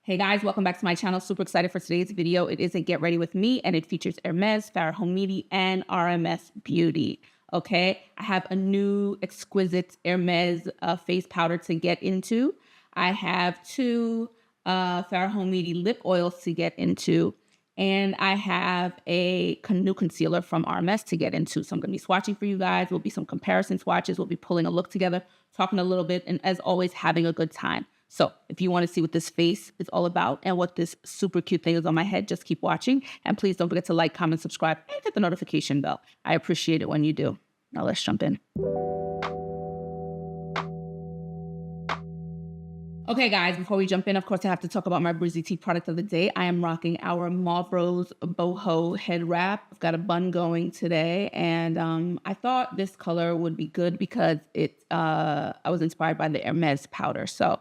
Hey guys, welcome back to my channel. Super excited for today's video. It is a get ready with me and it features Hermes, Fara Homidi, and RMS Beauty. Okay, I have a new exquisite Hermes face powder to get into. I have two Fara Homidi lip oils to get into. And I have a new concealer from RMS to get into. So I'm going to be swatching for you guys. Will be some comparison swatches. We'll be pulling a look together, talking a little bit, and as always, having a good time. So if you want to see what this face is all about and what this super cute thing is on my head, just keep watching. And please don't forget to like, comment, subscribe, and hit the notification bell. I appreciate it when you do. Now let's jump in. Okay, guys, before we jump in, of course, I have to talk about my Breezy tea product of the day. I am rocking our Mauve Rose Boho head wrap. I've got a bun going today, and I thought this color would be good because I was inspired by the Hermes powder. So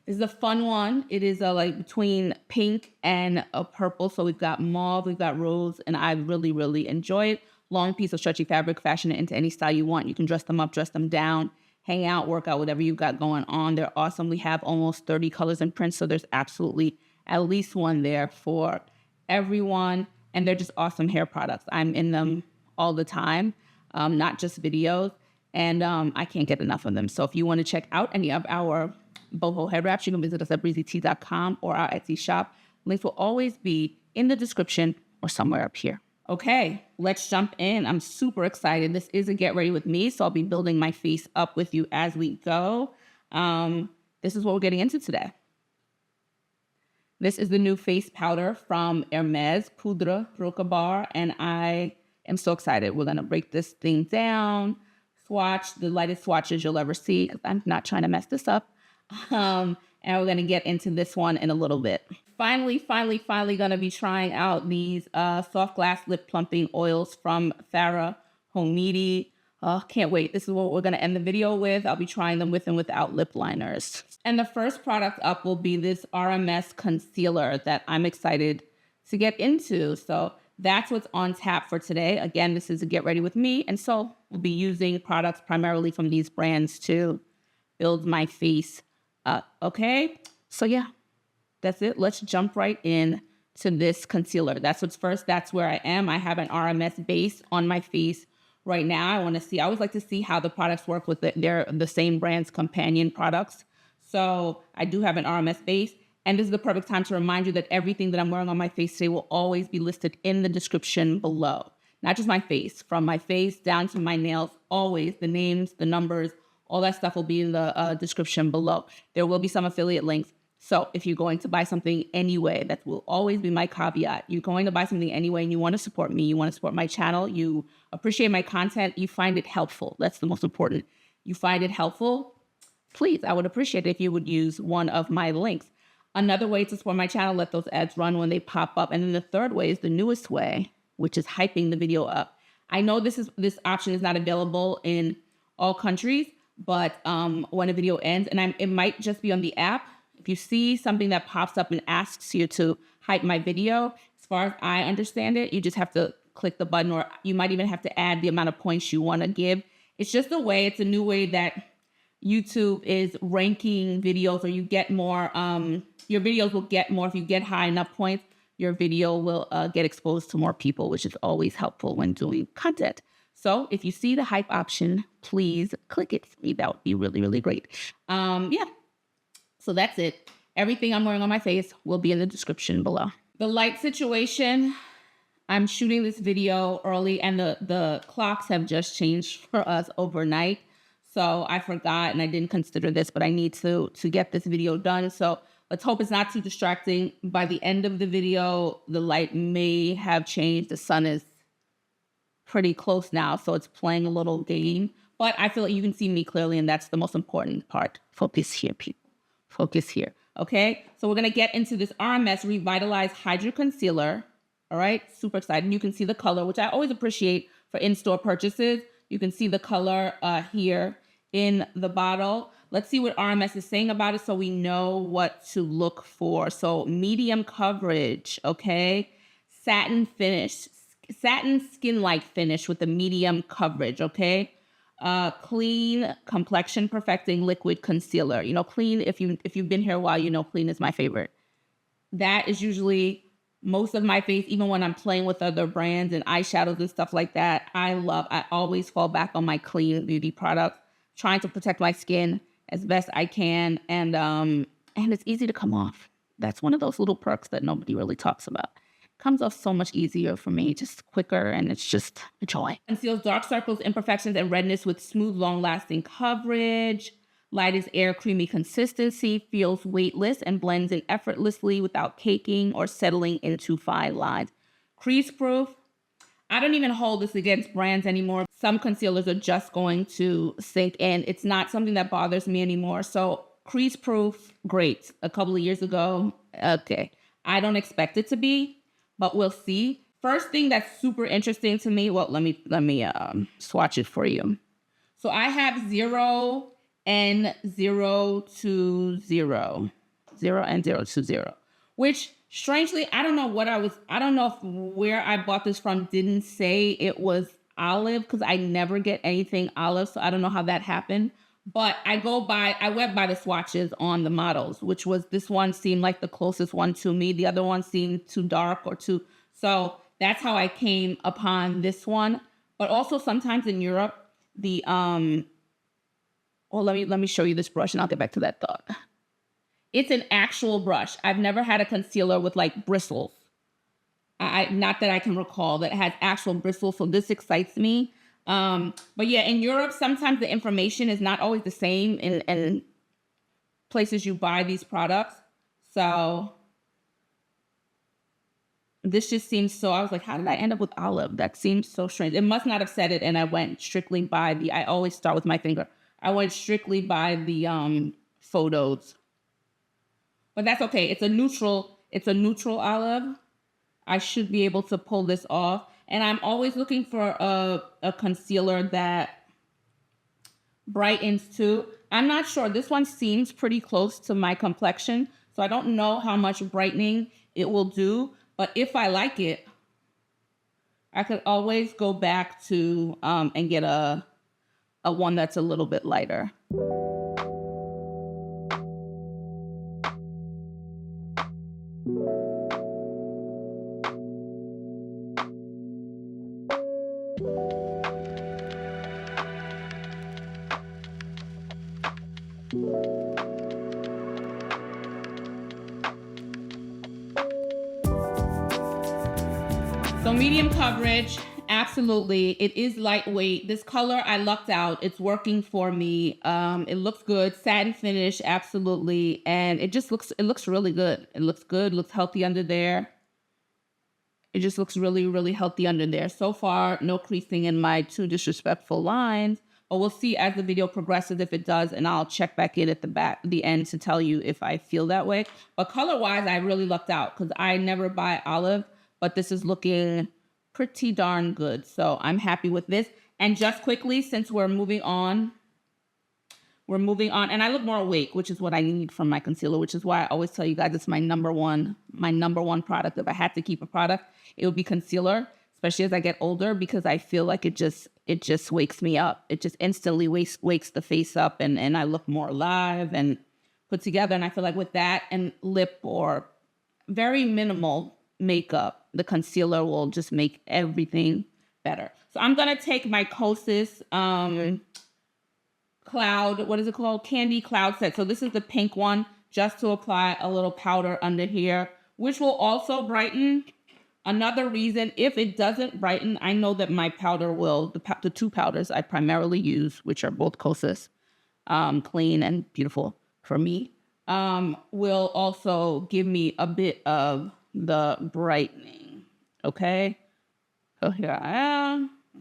this is a fun one. It is like between pink and a purple. So we've got mauve, we've got rose, and I really, really enjoy it. Long piece of stretchy fabric, fashion it into any style you want. You can dress them up, dress them down, hang out, work out, whatever you've got going on. They're awesome. We have almost 30 colors and prints, so there's absolutely at least one there for everyone. And they're just awesome hair products. I'm in them all the time, not just videos. And I can't get enough of them. So if you want to check out any of our Boho head wraps, you can visit us at breezytea.com or our Etsy shop. Links will always be in the description or somewhere up here. Okay, let's jump in. I'm super excited. This is a get ready with me, so I'll be building my face up with you as we go. This is what we're getting into today. This is the new face powder from Hermes Poudre Rocabar, and I am so excited. We're going to break this thing down, swatch, the lightest swatches you'll ever see, because I'm not trying to mess this up. And we're going to get into this one in a little bit. Finally going to be trying out these soft glass lip plumping oils from Fara Homidi. Can't wait. This is what we're going to end the video with. I'll be trying them with and without lip liners. And the first product up will be this RMS concealer that I'm excited to get into. So that's what's on tap for today. Again, this is a get ready with me. And so we'll be using products primarily from these brands to build my face up. Okay, so yeah. That's it. Let's jump right in to this concealer. That's what's first. That's where I am. I have an RMS base on my face right now. I always like to see how the products work with it. They're the same brand's companion products. So I do have an RMS base. And this is the perfect time to remind you that everything that I'm wearing on my face today will always be listed in the description below. Not just my face, from my face down to my nails, always the names, the numbers, all that stuff will be in the description below. There will be some affiliate links. So if you're going to buy something anyway, that will always be my caveat. You're going to buy something anyway and you want to support me, you want to support my channel, you appreciate my content, you find it helpful. That's the most important. You find it helpful, please, I would appreciate it if you would use one of my links. Another way to support my channel, let those ads run when they pop up. And then the third way is the newest way, which is hyping the video up. I know this option is not available in all countries, but when a video ends, and it might just be on the app, if you see something that pops up and asks you to hype my video, as far as I understand it, you just have to click the button, or you might even have to add the amount of points you want to give. It's just a way, it's a new way that YouTube is ranking videos, or you get more, your videos will get more. If you get high enough points, your video will get exposed to more people, which is always helpful when doing content. So if you see the hype option, please click it for me. That would be really, really great. Yeah. So that's it. Everything I'm wearing on my face will be in the description below. The light situation, I'm shooting this video early and the clocks have just changed for us overnight. So I forgot and I didn't consider this, but I need to get this video done. So let's hope it's not too distracting. By the end of the video, the light may have changed. The sun is pretty close now, so it's playing a little game. But I feel like you can see me clearly, and that's the most important part. Focus here, people. Focus here, okay? So we're going to get into this RMS Revitalize Hydra Concealer, all right? Super excited. You can see the color, which I always appreciate for in-store purchases. You can see the color here in the bottle. Let's see what RMS is saying about it so we know what to look for. So medium coverage, okay? Satin finish, satin skin-like finish with a medium coverage, okay? Clean complexion perfecting liquid concealer. You know, clean, if you've been here a while, you know clean is my favorite. that is usually most of my face, even when I'm playing with other brands and eyeshadows and stuff like that. I always fall back on my clean beauty products, trying to protect my skin as best I can. And it's easy to come off. That's one of those little perks that nobody really talks about. Comes off so much easier for me, just quicker, and it's just a joy. Conceals dark circles, imperfections, and redness with smooth, long-lasting coverage. Light as air, creamy consistency, feels weightless and blends in effortlessly without caking or settling into fine lines. Crease proof. I don't even hold this against brands anymore. Some concealers are just going to sink in. It's not something that bothers me anymore. So crease proof, great. A couple of years ago, okay. I don't expect it to be, but we'll see. First thing that's super interesting to me, well, let me swatch it for you. So I have 0 and 020, 0 and 020, which strangely, I don't know if where I bought this from didn't say it was olive, because I never get anything olive, so I don't know how that happened. But I went by the swatches on the models, which was, this one seemed like the closest one to me. The other one seemed too dark or too, so that's how I came upon this one. But also sometimes in Europe, the, well, let me show you this brush and I'll get back to that thought. It's an actual brush. I've never had a concealer with like bristles. Not that I can recall that has actual bristles, so this excites me. But yeah, in Europe, sometimes the information is not always the same in places you buy these products. So this just seems so, I was like, how did I end up with olive? That seems so strange. It must not have said it, and I went strictly by I always start with my finger. I went strictly by the photos. But that's okay. It's a neutral olive. I should be able to pull this off. And I'm always looking for a concealer that brightens too. I'm not sure. This one seems pretty close to my complexion, so I don't know how much brightening it will do. But if I like it, I could always go back to and get a one that's a little bit lighter. So medium coverage, absolutely. It is lightweight. This color, I lucked out. It's working for me. It looks good. Satin finish, absolutely. And it looks really good. It looks good, looks healthy under there. It just looks really, really healthy under there. So far, no creasing in my too disrespectful lines. But we'll see as the video progresses if it does, and I'll check back in at the end to tell you if I feel that way. But color-wise, I really lucked out because I never buy olive, but this is looking pretty darn good. So I'm happy with this. And just quickly, since we're moving on, and I look more awake, which is what I need from my concealer, which is why I always tell you guys it's my number one product. If I had to keep a product, it would be concealer, especially as I get older, because I feel like it just wakes me up. It just instantly wakes the face up, and I look more alive and put together. And I feel like with that and lip or very minimal makeup, the concealer will just make everything better. So I'm going to take my Kosas cloud, what is it called? Candy cloud set. So this is the pink one, just to apply a little powder under here, which will also brighten. Another reason, if it doesn't brighten, I know that my powder will, the two powders I primarily use, which are both Kosas, clean and beautiful for me, will also give me a bit of the brightening. Okay, so here I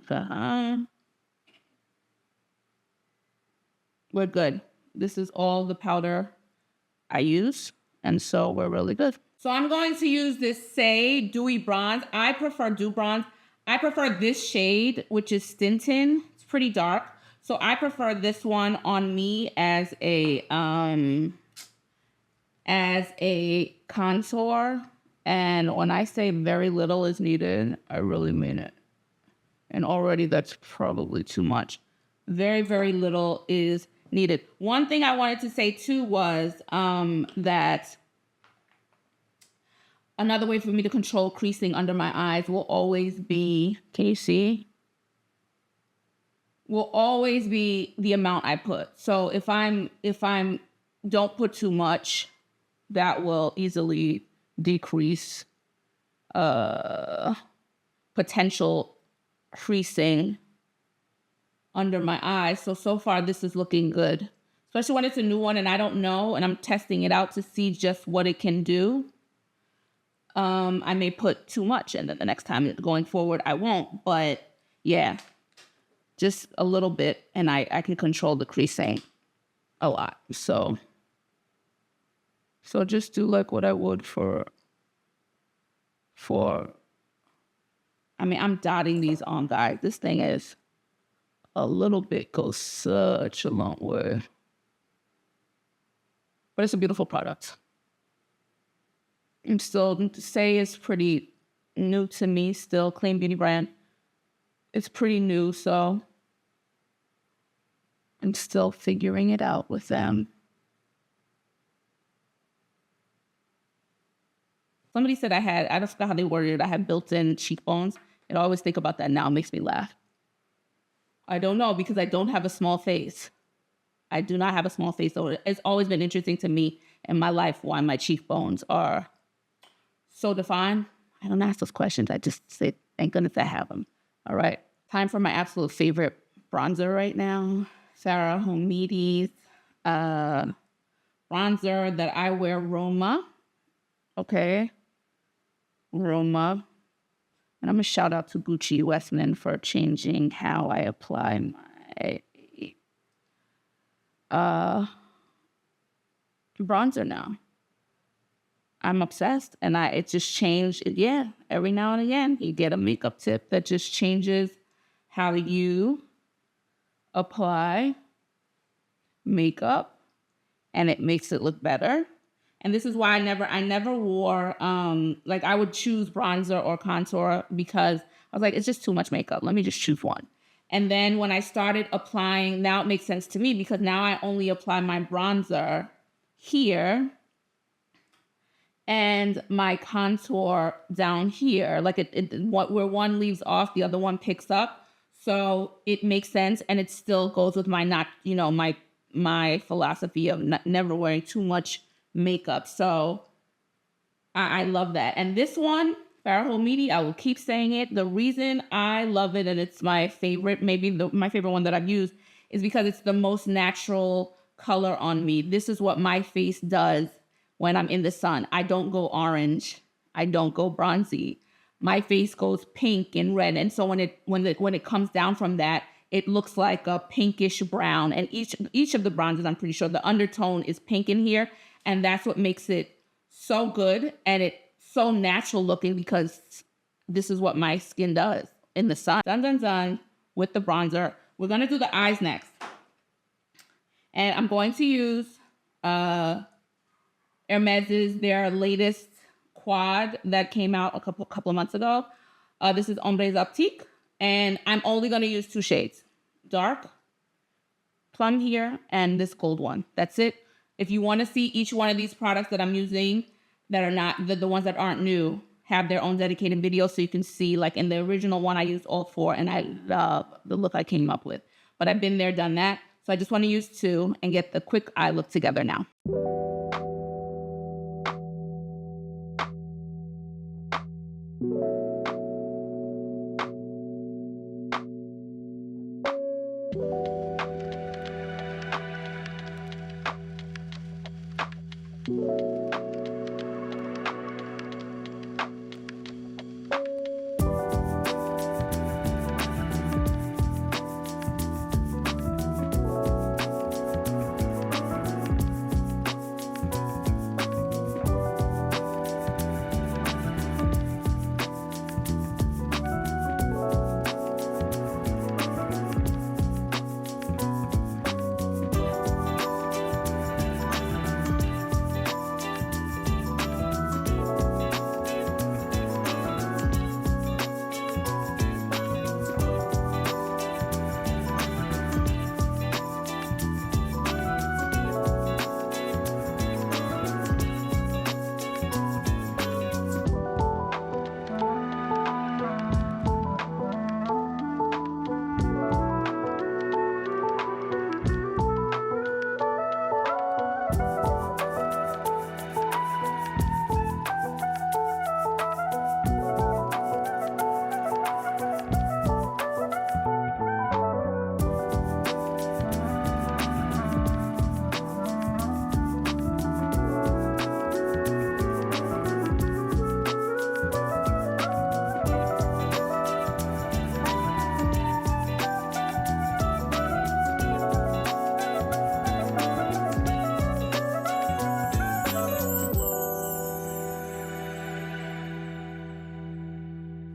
am. We're good. This is all the powder I use, and so we're really good. So I'm going to use this Saie Dewy Bronze. I prefer Dew Bronze. I prefer this shade, which is Stinson. It's pretty dark, so I prefer this one on me as a contour. And when I say very little is needed, I really mean it. And already that's probably too much. Very, very little is needed. One thing I wanted to say too was that Another way for me to control creasing under my eyes will always be, can you see? Will always be the amount I put. So if I'm don't put too much, that will easily decrease potential creasing under my eyes. So far this is looking good, especially when it's a new one and I don't know and I'm testing it out to see just what it can do. I may put too much and then the next time going forward I won't, but yeah, just a little bit and I can control the creasing a lot. So just do like what I would for I mean, I'm dotting these on, guys. This thing is a little bit goes such a long way. But it's a beautiful product. And still, Saie is pretty new to me still. Clean beauty brand. It's pretty new, so I'm still figuring it out with them. Somebody said I don't know how they worded it, I have built-in cheekbones. And I always think about that now. It makes me laugh. I don't know, because I don't have a small face. I do not have a small face. So it's always been interesting to me in my life why my cheekbones are so defined. I don't ask those questions. I just say, thank goodness I have them. All right. Time for my absolute favorite bronzer right now. Fara Homidi's bronzer that I wear, Roma. Okay. Roma. And I'm going to shout out to Gucci Westman for changing how I apply my bronzer now. I'm obsessed, and it just changed. Yeah, every now and again, you get a makeup tip that just changes how you apply makeup, and it makes it look better. And this is why I never wore, like I would choose bronzer or contour because I was like, it's just too much makeup. Let me just choose one. And then when I started applying, now it makes sense to me because now I only apply my bronzer here and my contour down here. Like where one leaves off, the other one picks up. So it makes sense. And it still goes with my my philosophy of never wearing too much makeup. So I love that. And this one, Fara Homidi, I will keep saying it. The reason I love it and it's my favorite, my favorite one that I've used, is because it's the most natural color on me. This is what my face does when I'm in the sun. I don't go orange. I don't go bronzy. My face goes pink and red. And so when it comes down from that, it looks like a pinkish brown. And each of the bronzes, I'm pretty sure the undertone is pink in here. And that's what makes it so good. And it's so natural looking because this is what my skin does in the sun. Done with the bronzer. We're going to do the eyes next. And I'm going to use Hermes's, their latest quad that came out a couple of months ago. This is Ombres Optiques. And I'm only going to use 2 shades. Dark, plum here, and this gold one. That's it. If you want to see each one of these products that I'm using that are not, the ones that aren't new, have their own dedicated video so you can see, like in the original one, I used all 4 and I love the look I came up with. But I've been there, done that. So I just want to use 2 and get the quick eye look together now.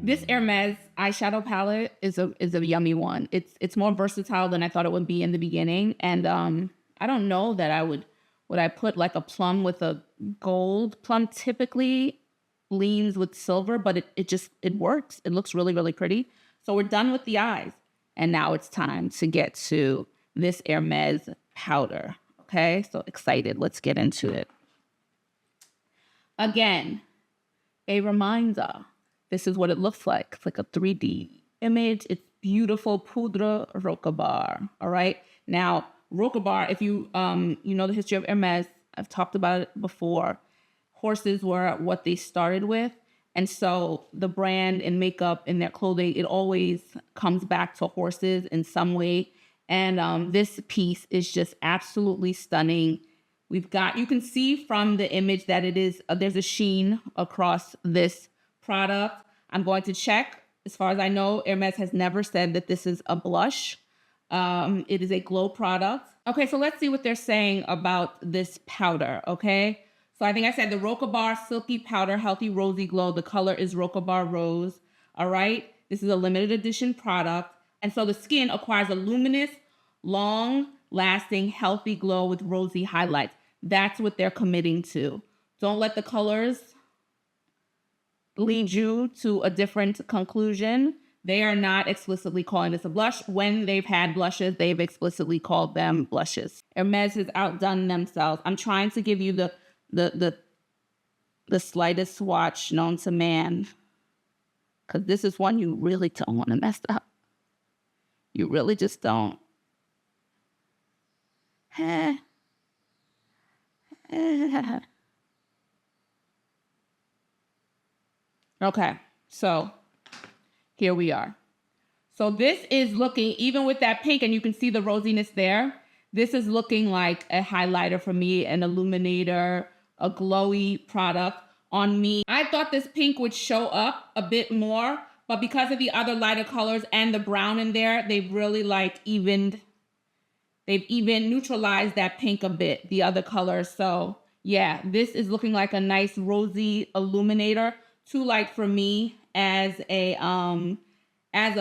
This Hermes eyeshadow palette is a yummy one. It's more versatile than I thought it would be in the beginning. And I don't know that would I put like a plum with a gold. Plum typically leans with silver, but it works. It looks really, really pretty. So we're done with the eyes. And now it's time to get to this Hermes powder. Okay, so excited. Let's get into it. Again, a reminder. This is what it looks like. It's like a 3D image. It's beautiful Poudre Rocabar. All right. Now, Rocabar, if you you know the history of Hermes, I've talked about it before. Horses were what they started with. And so the brand in makeup, in their clothing, it always comes back to horses in some way. And this piece is just absolutely stunning. We've got, you can see from the image that it is, there's a sheen across this product. I'm going to check. As far as I know, Hermes has never said that this is a blush. It is a glow product. Okay, so let's see what they're saying about this powder, okay? So I think I said the Rocabar Silky Powder Healthy Rosy Glow. The color is Rocabar Rose, all right? This is a limited edition product. And so the skin acquires a luminous, long-lasting, healthy glow with rosy highlights. That's what they're committing to. Don't let the colors lead you to a different conclusion. They are not explicitly calling this a blush. When they've had blushes, they've explicitly called them blushes. Hermes has outdone themselves. I'm trying to give you the slightest swatch known to man, because this is one you really don't want to mess up. You really just don't. Okay, so here we are. So this is looking, even with that pink, and you can see the rosiness there, this is looking like a highlighter for me, an illuminator, a glowy product on me. I thought this pink would show up a bit more, but because of the other lighter colors and the brown in there, they've really like they've even neutralized that pink a bit, the other colors. So yeah, this is looking like a nice rosy illuminator. Too light for me as a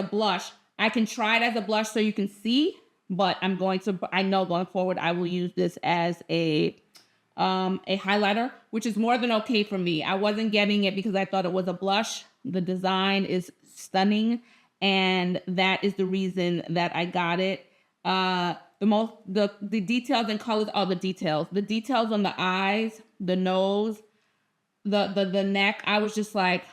blush. I can try it as a blush so you can see, but I know going forward, I will use this as a highlighter, which is more than okay for me. I wasn't getting it because I thought it was a blush. The design is stunning, and that is the reason that I got it. The details and colors are the details. The details on the eyes, the nose, the neck. I was just like,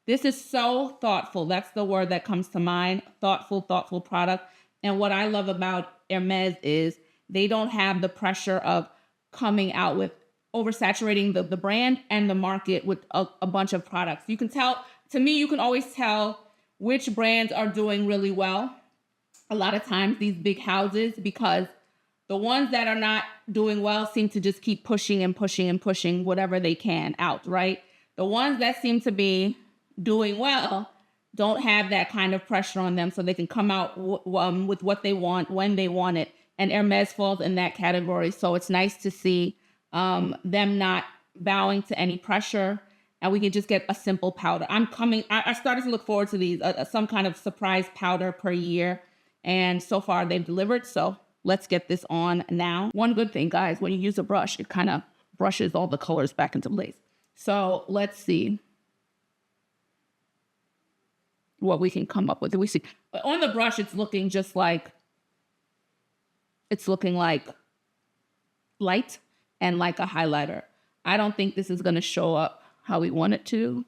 this is so thoughtful. That's the word that comes to mind. Thoughtful product. And what I love about Hermes is they don't have the pressure of coming out with oversaturating the brand and the market with a bunch of products. You can tell, to me, you can always tell which brands are doing really well. A lot of times these big houses, because the ones that are not doing well seem to just keep pushing and pushing and pushing whatever they can out, right? The ones that seem to be doing well don't have that kind of pressure on them, so they can come out with what they want when they want it. And Hermes falls in that category. So it's nice to see them not bowing to any pressure, and we can just get a simple powder. I started to look forward to these, some kind of surprise powder per year. And so far they've delivered. So let's get this on now. One good thing, guys, when you use a brush, it kind of brushes all the colors back into place. So let's see what we can come up with. We see, but on the brush, it's looking like light and like a highlighter. I don't think this is going to show up how we want it to.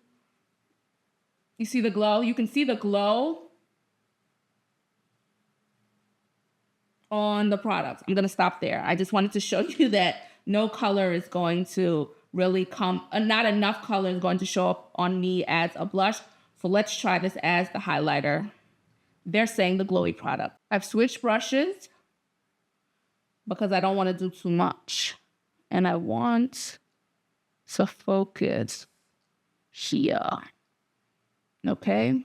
You see the glow? You can see the glow on the products. I'm going to stop there. I just wanted to show you that no color is going to really not enough color is going to show up on me as a blush. So let's try this as the highlighter. They're saying the glowy product. I've switched brushes because I don't want to do too much. And I want to focus here. Okay?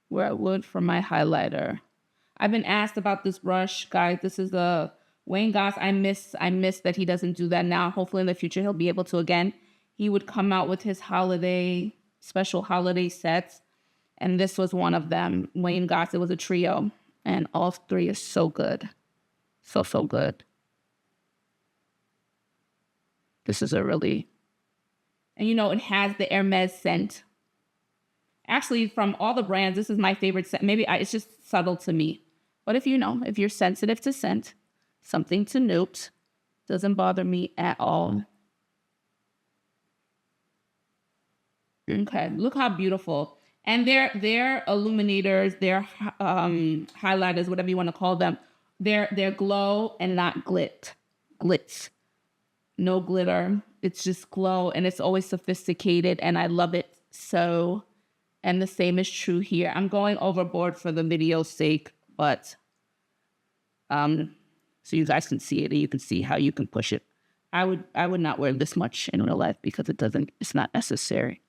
Where I would for my highlighter. I've been asked about this brush, guys. This is a Wayne Goss. I miss that he doesn't do that now. Hopefully in the future he'll be able to again. He would come out with his holiday special holiday sets. And this was one of them. Wayne Goss, it was a trio. And all three are so good. So, so good. This is a really... And you know, it has the Hermes scent. Actually, from all the brands, this is my favorite scent. Maybe it's just subtle to me. But if you're sensitive to scent, something to note, doesn't bother me at all. Okay, look how beautiful. And their illuminators, their highlighters, whatever you want to call them, they're glow and not glitz. No glitter. It's just glow, and it's always sophisticated, and I love it so. And the same is true here. I'm going overboard for the video's sake, but so you guys can see it, and you can see how you can push it. I would not wear this much in real life because it's not necessary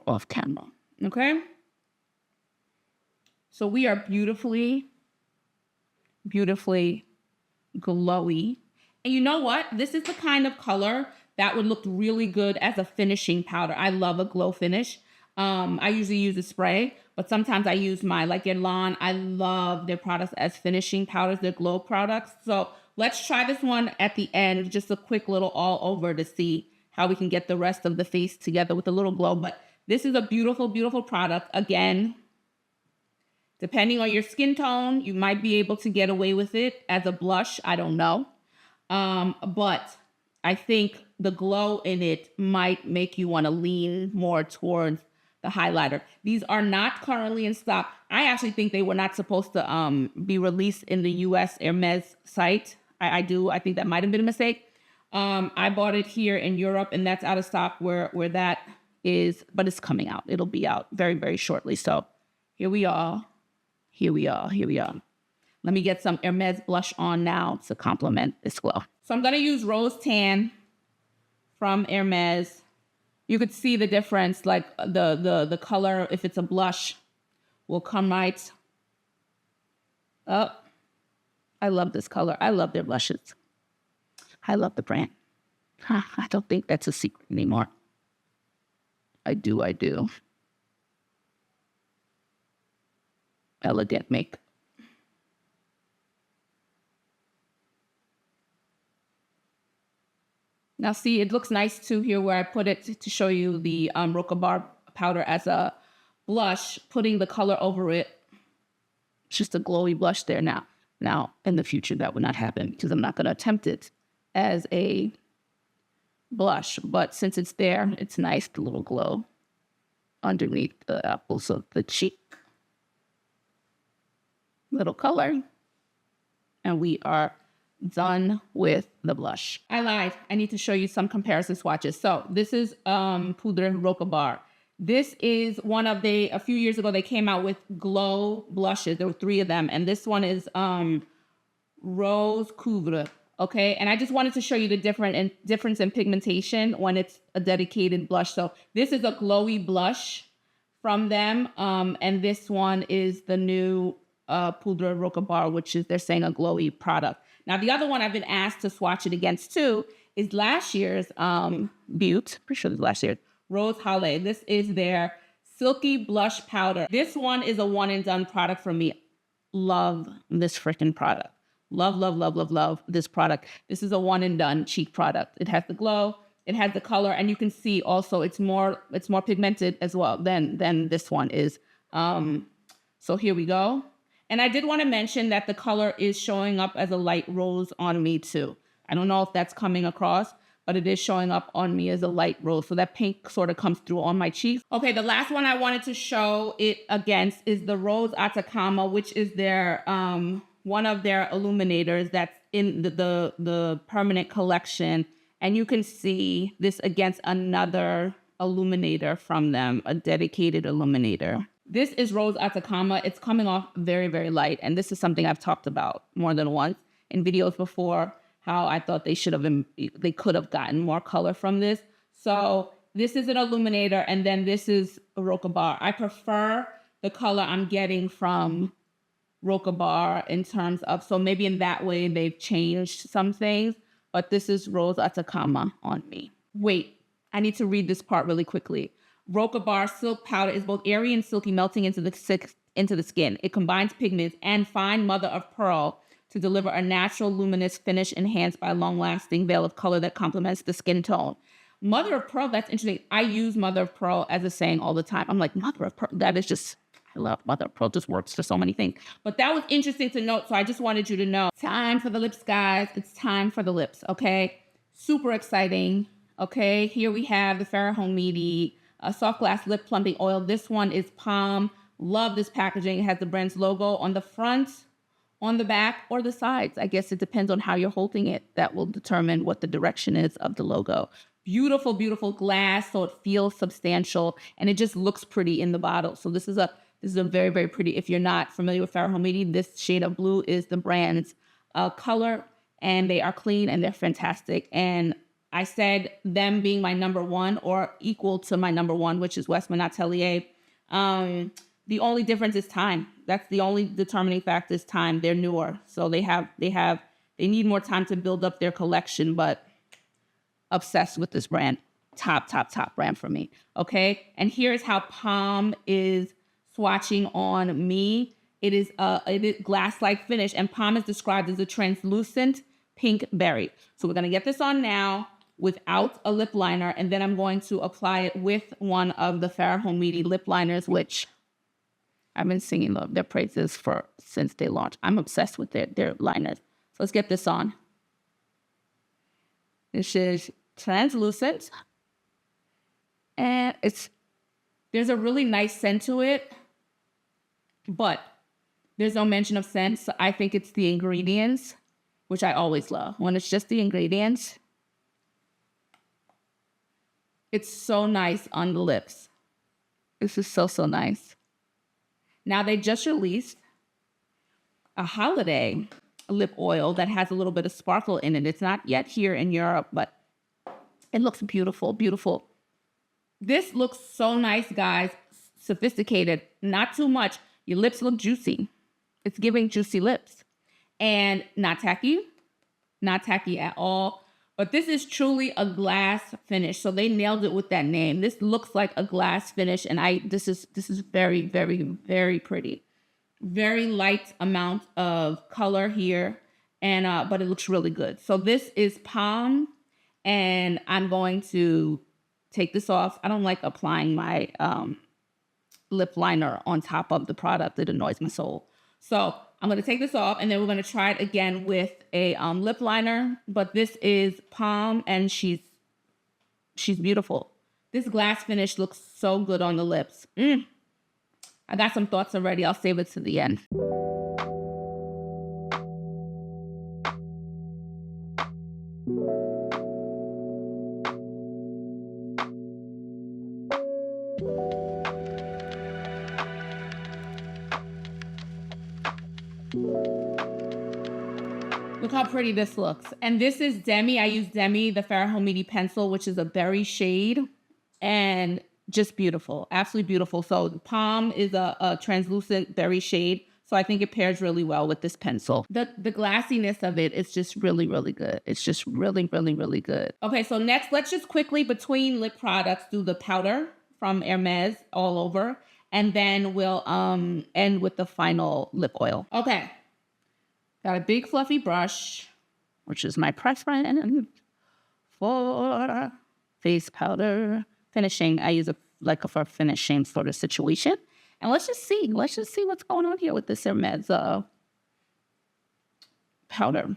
off camera. Okay? So we are beautifully, beautifully glowy. And you know what? This is the kind of color that would look really good as a finishing powder. I love a glow finish. I usually use a spray, but sometimes I use like Guerlain. I love their products as finishing powders, their glow products. So let's try this one at the end, just a quick little all over to see how we can get the rest of the face together with a little glow. But this is a beautiful, beautiful product. Again, depending on your skin tone, you might be able to get away with it as a blush. I don't know. But I think the glow in it might make you want to lean more towards the highlighter. These are not currently in stock. I actually think they were not supposed to be released in the US Hermes site. I think that might have been a mistake. I bought it here in Europe, and that's out of stock where that is, but it's coming out. It'll be out very, very shortly. So here we are. Here we are. Here we are. Let me get some Hermes blush on now to complement this glow. So I'm going to use Rose Tan from Hermes. You could see the difference, like the color, if it's a blush, will come right up. I love this color. I love their blushes. I love the brand. I don't think that's a secret anymore. I do. Elegant makeup. Now see, it looks nice too here where I put it to show you the Rocabar powder as a blush, putting the color over it. It's just a glowy blush there now. Now, in the future, that would not happen because I'm not going to attempt it as a blush. But since it's there, it's nice, the little glow underneath the apples of the cheek. Little color. And we are done with the blush. I lied. I need to show you some comparison swatches. So this is Poudre Rocabar. This is one of a few years ago, they came out with glow blushes. There were 3 of them. And this one is Rose Couvre. Okay. And I just wanted to show you the difference in pigmentation when it's a dedicated blush. So this is a glowy blush from them. And this one is the new Poudre Rocabar, which is, they're saying, a glowy product. Now, the other one I've been asked to swatch it against too is last year's Butte. Pretty sure this is last year's Rose Halle. This is their Silky Blush Powder. This one is a one and done product for me. Love this freaking product. Love this product. This is a one and done cheek product. It has the glow, it has the color, and you can see also it's more pigmented as well than this one is. So here we go. And I did want to mention that the color is showing up as a light rose on me too. I don't know if that's coming across, but it is showing up on me as a light rose. So that pink sort of comes through on my cheeks. Okay, the last one I wanted to show it against is the Rose Atacama, which is their one of their illuminators that's in the permanent collection. And you can see this against another illuminator from them, a dedicated illuminator. This is Rose Atacama. It's coming off very, very light. And this is something I've talked about more than once in videos before, how I thought they could have gotten more color from this. So this is an illuminator, and then this is a Rocabar. I prefer the color I'm getting from Rocabar in terms of, so maybe in that way they've changed some things, but this is Rose Atacama on me. Wait, I need to read this part really quickly. Rocabar Silk Powder is both airy and silky, melting into the skin. It combines pigments and fine mother of pearl to deliver a natural, luminous finish enhanced by a long-lasting veil of color that complements the skin tone. Mother of pearl, that's interesting. I use mother of pearl as a saying all the time. I'm like, mother of pearl, that is just, I love mother of pearl, just works for so many things. But that was interesting to note, so I just wanted you to know. Time for the lips, guys. It's time for the lips, okay? Super exciting, okay? Here we have the Fara Homidi Soft Glass Lip Plumping Oil. This one is Pomme. Love this packaging. It has the brand's logo on the front, on the back, or the sides. I guess it depends on how you're holding it. That will determine what the direction is of the logo. Beautiful, beautiful glass, so it feels substantial, and it just looks pretty in the bottle. So this is a very, very pretty. If you're not familiar with Fara Homidi, this shade of blue is the brand's color, and they are clean and they're fantastic. And I said them being my number one or equal to my number one, which is Westman Atelier. The only difference is time. That's the only determining factor is time. They're newer, so they need more time to build up their collection, but obsessed with this brand. Top brand for me. Okay. And here's how Pomme is swatching on me. It is glass-like finish, and Pomme is described as a translucent pink berry. So we're going to get this on now without a lip liner, and then I'm going to apply it with one of the Fara Homidi lip liners, which I've been singing their praises since they launched. I'm obsessed with their liners. So let's get this on. This is translucent, and there's a really nice scent to it, but there's no mention of scent. So I think it's the ingredients, which I always love. When it's just the ingredients, it's so nice on the lips. This is so, so nice. Now they just released a holiday lip oil that has a little bit of sparkle in it. It's not yet here in Europe, but it looks beautiful, beautiful. This looks so nice, guys. Sophisticated, not too much. Your lips look juicy. It's giving juicy lips. And not tacky at all. But this is truly a glass finish. So they nailed it with that name. This looks like a glass finish, and this is very, very, very pretty. Very light amount of color here, and but it looks really good. So this is Pomme, and I'm going to take this off. I don't like applying my lip liner on top of the product. It annoys my soul. So I'm going to take this off, and then we're going to try it again with a lip liner. But this is Pomme, and she's beautiful. This glass finish looks so good on the lips. I got some thoughts already. I'll save it to the end. Look how pretty this looks. And this is Demi. I use Demi, the Fara Homidi pencil, which is a berry shade. And just beautiful. Absolutely beautiful. So Pomme is a translucent berry shade. So I think it pairs really well with this pencil. The glassiness of it is just really, really good. It's just really, really, really good. Okay, so next, let's just quickly, between lip products, do the powder from Hermes all over. And then we'll end with the final lip oil. Okay. Got a big fluffy brush, which is my preference for face powder finishing. I use for a finishing sort of situation. And let's just see what's going on here with this Hermes powder.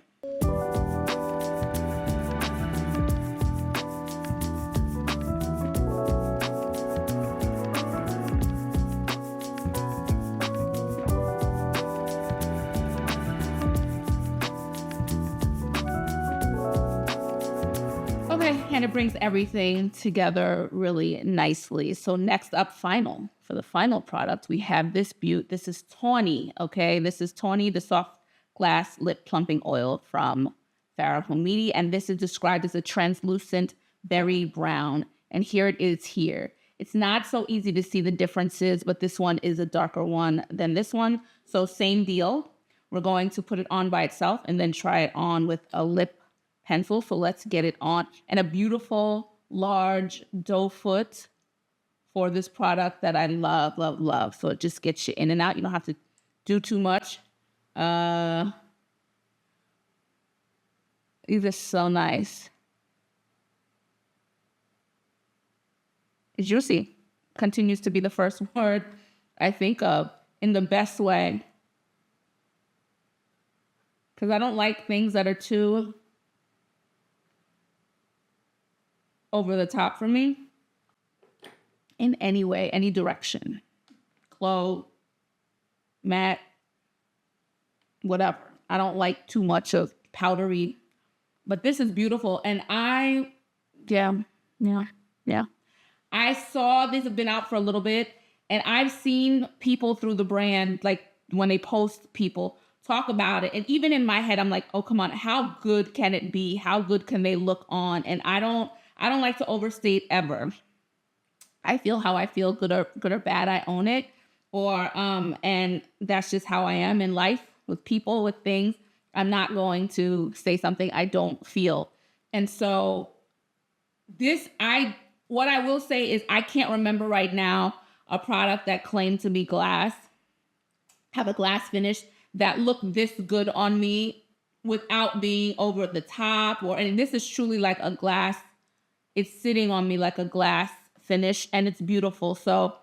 And it brings everything together really nicely. So next up, for the final product, we have this beaut. This is Tawny, okay? This is Tawny, the soft glass lip plumping oil from Fara Homidi. And this is described as a translucent berry brown. And here it is here. It's not so easy to see the differences, but this one is a darker one than this one. So same deal. We're going to put it on by itself and then try it on with a lip pencil. So let's get it on. And a beautiful, large doe foot for this product that I love, love, love. So it just gets you in and out. You don't have to do too much. These are so nice. It's juicy. Continues to be the first word I think of in the best way. Because I don't like things that are too over the top for me in any way, any direction. Glow, matte, whatever. I don't like too much of powdery, but this is beautiful. And yeah. I saw this have been out for a little bit, and I've seen people through the brand, like when they post people talk about it. And even in my head, I'm like, oh, come on, how good can it be? How good can they look on? And I don't like to overstate ever. I feel how I feel, good or bad, I own it. And that's just how I am in life with people, with things. I'm not going to say something I don't feel. And so what I will say is I can't remember right now a product that claimed to be glass, have a glass finish that looked this good on me without being over the top. And this is truly like a glass. It's sitting on me like a glass finish, and it's beautiful. So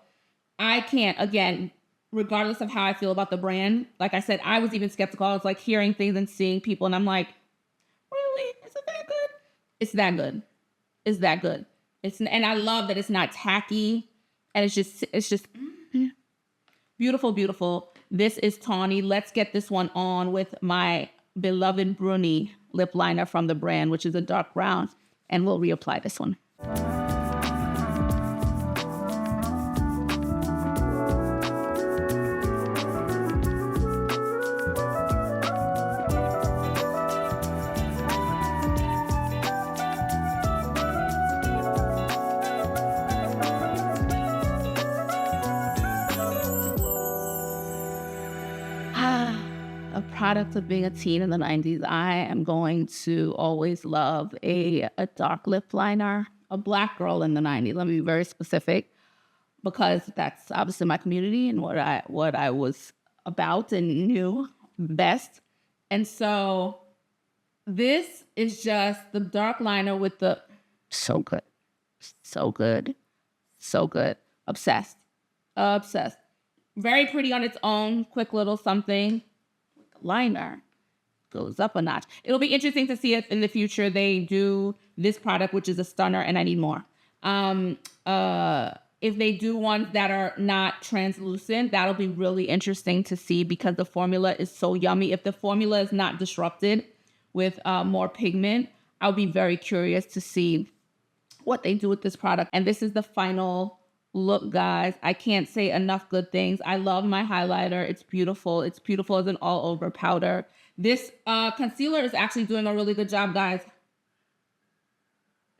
I can't, again, regardless of how I feel about the brand, like I said, I was even skeptical. I was like hearing things and seeing people, and I'm like, really? Is it that good? It's that good. It's that good. And I love that it's not tacky, and it's just beautiful, beautiful. This is Tawny. Let's get this one on with my beloved Bruni lip liner from the brand, which is a dark brown, and we'll reapply this one. Product of being a teen in the 90s, I am going to always love a dark lip liner. A black girl in the 90s. Let me be very specific, because that's obviously my community and what I was about and knew best. And so this is just the dark liner with the so good. Obsessed. Very pretty on its own. Quick little something. Liner goes up a notch. It'll be interesting to see if in the future they do this product, which is a stunner, and I need more. If they do ones that are not translucent, that'll be really interesting to see, because the formula is so yummy. If the formula is not disrupted with more pigment, I'll be very curious to see what they do with this product. And this is the final look, guys. I can't say enough good things. I love my highlighter. It's beautiful. It's beautiful as an all over powder. This concealer is actually doing a really good job, guys.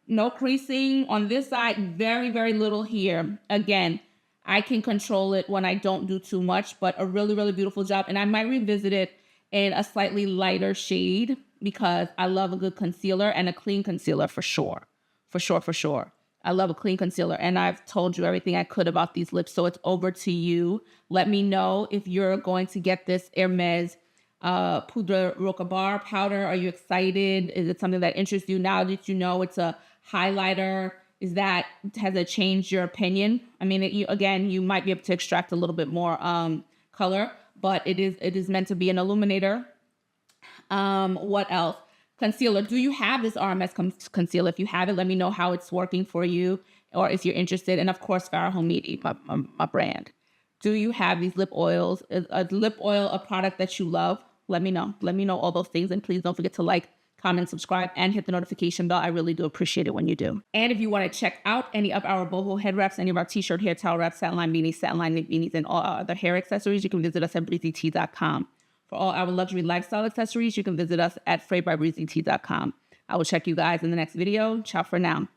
No creasing on this side. Very, very little here. Again, I can control it when I don't do too much, but a really, really beautiful job. And I might revisit it in a slightly lighter shade, because I love a good concealer, and a clean concealer for sure. For sure. I love a clean concealer, and I've told you everything I could about these lips, so it's over to you. Let me know if you're going to get this Hermes Poudre Rocabar powder. Are you excited? Is it something that interests you now that you know it's a highlighter? Has it changed your opinion? I mean, you might be able to extract a little bit more color, but it is meant to be an illuminator. What else? Concealer. Do you have this RMS concealer? If you have it, let me know how it's working for you, or if you're interested. And of course, Fara Homidi, my brand. Do you have these lip oils? Is a lip oil a product that you love? Let me know. Let me know all those things. And please don't forget to like, comment, subscribe, and hit the notification bell. I really do appreciate it when you do. And if you want to check out any of our boho head wraps, any of our t-shirt, hair towel wraps, satin line beanies, and all our other hair accessories, you can visit us at breezyt.com. For all our luxury lifestyle accessories, you can visit us at freybybreezyt.com. I will check you guys in the next video. Ciao for now.